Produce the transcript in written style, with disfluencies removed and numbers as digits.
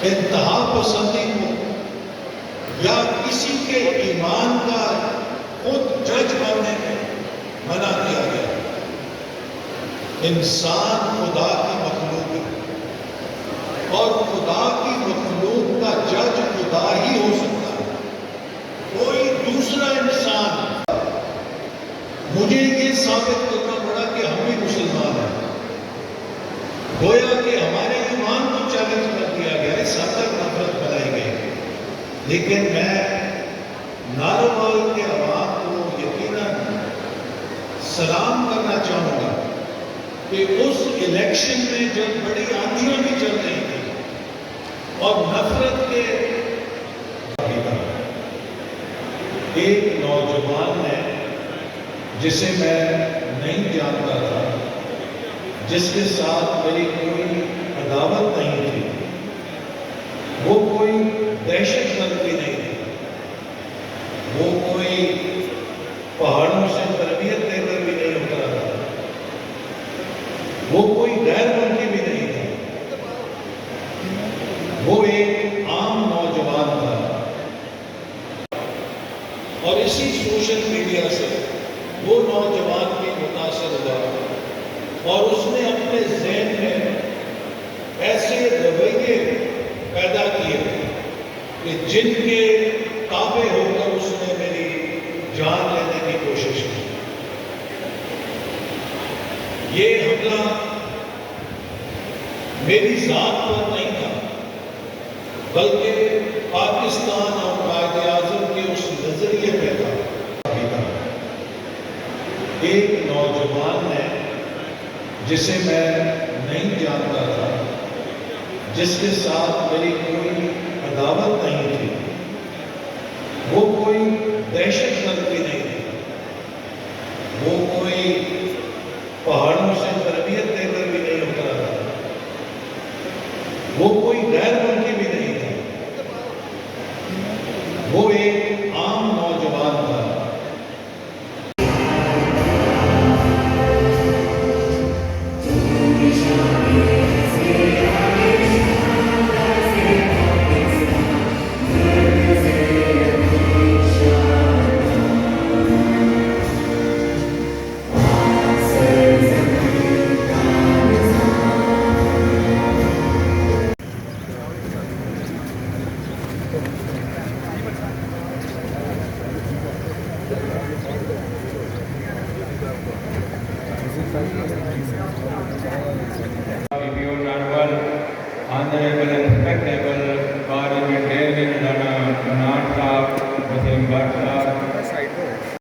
انتہا پسندی کو یا کسی کے ایمان کا خود جج بننے کو منع کیا گیا۔ انسان خدا کی مخلوق ہے اور خدا کی مخلوق کا جج خدا ہی ہو سکتا ہے، کوئی دوسرا انسان۔ مجھے یہ ثابت کرنا پڑا کہ ہم بھی مسلمان ہیں، گویا کہ ہمارے ایمان کو چیلنج کر دیا گیا، اس حد تک نفرت پھیلائی گئی۔ لیکن میں ناروال کے عوام کو یقیناً سلام کرنا چاہوں گا کہ اس الیکشن میں جب بڑی آندھیاں بھی چل رہی تھی اور نفرت کے ایک نوجوان نے، جسے میں نہیں جانتا تھا، جس کے ساتھ میری کوئی عداوت نہیں تھی، وہ کوئی دہشت گرد بھی نہیں تھی، وہ کوئی پہاڑوں سے تربیت لے کر بھی نہیں اترا تھا، وہ کوئی غیر ملکی بھی نہیں تھا، وہ ایک عام نوجوان تھا۔ اور اسی سوشل میڈیا سے وہ نوجوان بھی متاثر ہوا اور اس نے اپنے ذہن میں ایسے رویے پیدا کیے کہ جن کے تابع ہو کر اس نے میری جان لینے کی کوشش کی۔ یہ حملہ میری ذات پر نہیں تھا، بلکہ پاکستان اور قائد اعظم کے اس نظریے پہ تھا۔ ایک نوجوان نے، جسے میں نہیں جانتا تھا، جس کے ساتھ میری کوئی عداوت نہیں تھی، وہ کوئی دہشت گرد بھی نہیں تھی، وہ کوئی پہاڑوں سے تربیت لے کر بھی نہیں اترا تھا، وہ کوئی غیر ملکی بھی نہیں تھا، وہ ایک عام نوجوان تھا۔ Honorable and respectable Parliamentarian Nana Sahab, Wasim Bhatt Sahab,